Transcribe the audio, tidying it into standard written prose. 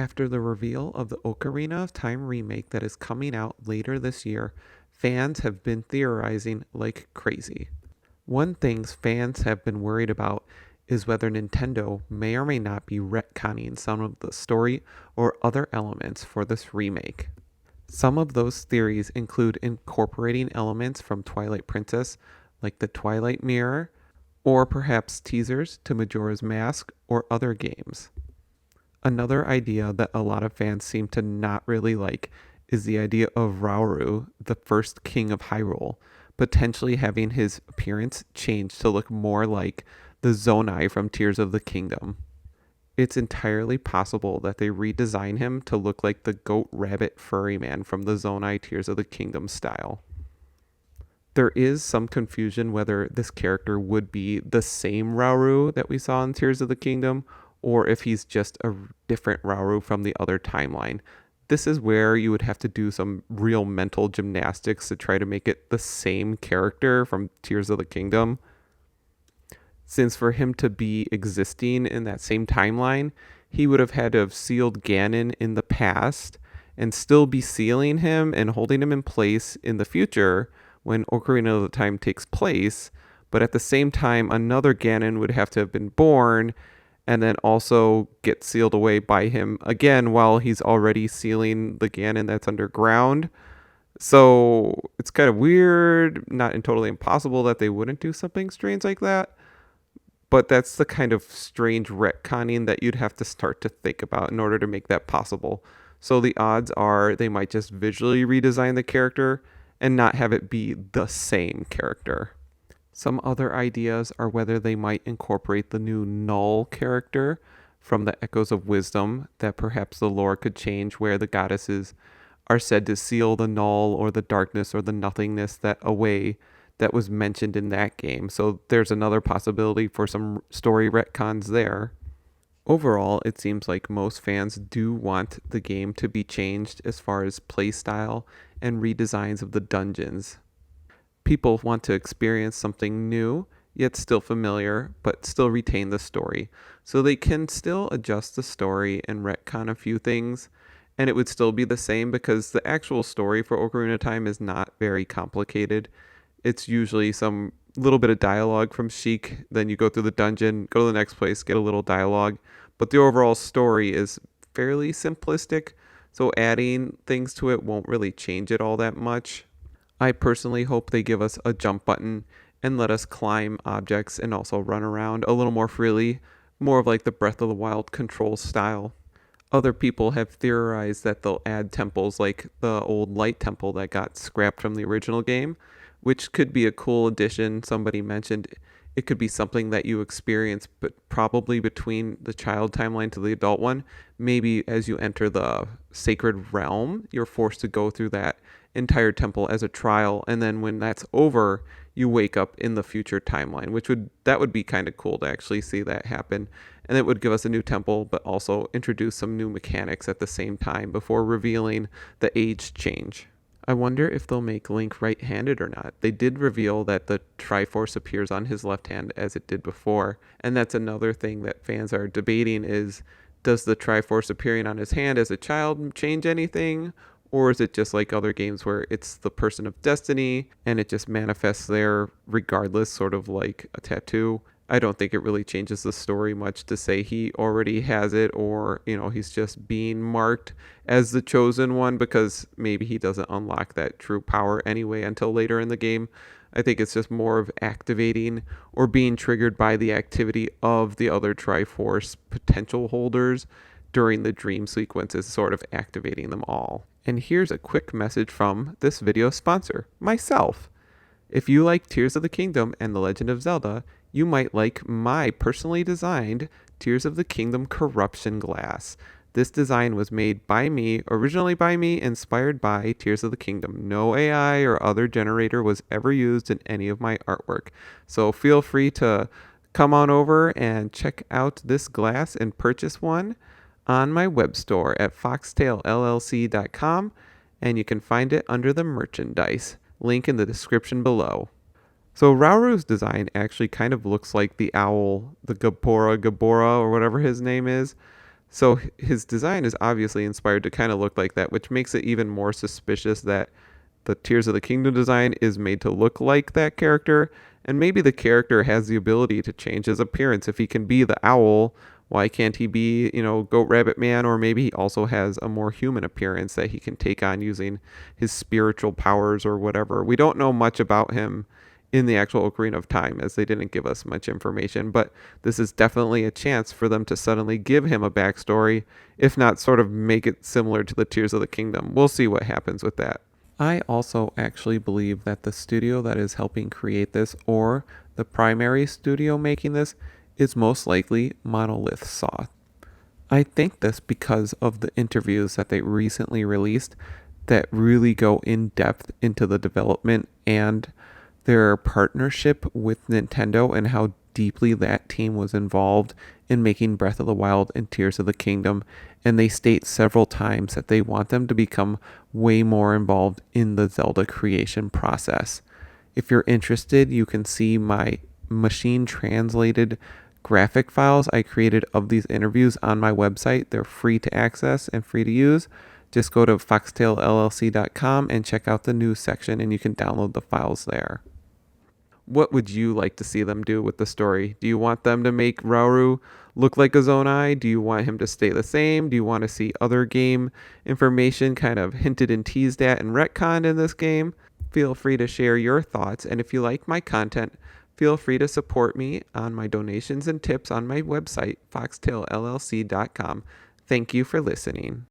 After the reveal of the Ocarina of Time remake that is coming out later this year, fans have been theorizing like crazy. One thing fans have been worried about is whether Nintendo may or may not be retconning some of the story or other elements for this remake. Some of those theories include incorporating elements from Twilight Princess, like the Twilight Mirror, or perhaps teasers to Majora's Mask or other games. Another idea that a lot of fans seem to not really like is the idea of Rauru, the first king of Hyrule, potentially having his appearance changed to look more like the Zonai from Tears of the Kingdom. It's entirely possible that they redesign him to look like the goat rabbit furry man from the Zonai Tears of the Kingdom style. There is some confusion whether this character would be the same Rauru that we saw in Tears of the Kingdom, or if he's just a different Rauru from the other timeline. This is where you would have to do some real mental gymnastics to try to make it the same character from Tears of the Kingdom. Since for him to be existing in that same timeline, he would have had to have sealed Ganon in the past and still be sealing him and holding him in place in the future when Ocarina of Time takes place. But at the same time, another Ganon would have to have been born and then also get sealed away by him again while he's already sealing the Ganon that's underground. So it's kind of weird, not totally impossible that they wouldn't do something strange like that. But that's the kind of strange retconning that you'd have to start to think about in order to make that possible. So the odds are they might just visually redesign the character and not have it be the same character. Some other ideas are whether they might incorporate the new Null character from the Echoes of Wisdom, that perhaps the lore could change where the goddesses are said to seal the null or the darkness or the nothingness that away that was mentioned in that game. So there's another possibility for some story retcons there. Overall, it seems like most fans do want the game to be changed as far as playstyle and redesigns of the dungeons. People want to experience something new, yet still familiar, but still retain the story. So they can still adjust the story and retcon a few things, and it would still be the same because the actual story for Ocarina of Time is not very complicated. It's usually some little bit of dialogue from Sheik, then you go through the dungeon, go to the next place, get a little dialogue, but the overall story is fairly simplistic, so adding things to it won't really change it all that much. I personally hope they give us a jump button and let us climb objects and also run around a little more freely, more of like the Breath of the Wild control style. Other people have theorized that they'll add temples like the old light temple that got scrapped from the original game, which could be a cool addition. Somebody mentioned it could be something that you experience, but probably between the child timeline to the adult one. Maybe as you enter the sacred realm, you're forced to go through that entire temple as a trial, and then when that's over, you wake up in the future timeline, that would be kind of cool to actually see that happen. And it would give us a new temple, but also introduce some new mechanics at the same time before revealing the age change. I wonder if they'll make Link right-handed or not. They did reveal that the Triforce appears on his left hand as it did before, and that's another thing that fans are debating is, does the Triforce appearing on his hand as a child change anything? Or is it just like other games where it's the person of destiny and it just manifests there regardless, sort of like a tattoo? I don't think it really changes the story much to say he already has it, or, he's just being marked as the chosen one because maybe he doesn't unlock that true power anyway until later in the game. I think it's just more of activating or being triggered by the activity of the other Triforce potential holders during the dream sequences, sort of activating them all. And here's a quick message from this video sponsor, myself. If you like Tears of the Kingdom and The Legend of Zelda, you might like my personally designed Tears of the Kingdom Corruption Glass. This design was made by me, originally by me, inspired by Tears of the Kingdom. No AI or other generator was ever used in any of my artwork. So feel free to come on over and check out this glass and purchase one on my web store at foxtailllc.com, and you can find it under the merchandise. Link in the description below. So Rauru's design actually kind of looks like the owl, the Gabora or whatever his name is. So his design is obviously inspired to kind of look like that, which makes it even more suspicious that the Tears of the Kingdom design is made to look like that character. And maybe the character has the ability to change his appearance. If he can be the owl, why can't he be, Goat Rabbit Man? Or maybe he also has a more human appearance that he can take on using his spiritual powers or whatever. We don't know much about him in the actual Ocarina of Time, as they didn't give us much information, but this is definitely a chance for them to suddenly give him a backstory, if not sort of make it similar to the Tears of the Kingdom. We'll see what happens with that. I also actually believe that the studio that is helping create this, or the primary studio making this, is most likely Monolith Soft. I think this because of the interviews that they recently released that really go in depth into the development and their partnership with Nintendo and how deeply that team was involved in making Breath of the Wild and Tears of the Kingdom. And they state several times that they want them to become way more involved in the Zelda creation process. If you're interested, you can see my machine translated graphic files I created of these interviews on my website. They're free to access and free to use. Just go to foxtailllc.com and check out the news section, and you can download the files there. What would you like to see them do with the story? Do you want them to make Rauru look like a Zonai? Do you want him to stay the same? Do you want to see other game information kind of hinted and teased at and retconned in this game? Feel free to share your thoughts, and if you like my content, feel free to support me on my donations and tips on my website, foxtailllc.com. Thank you for listening.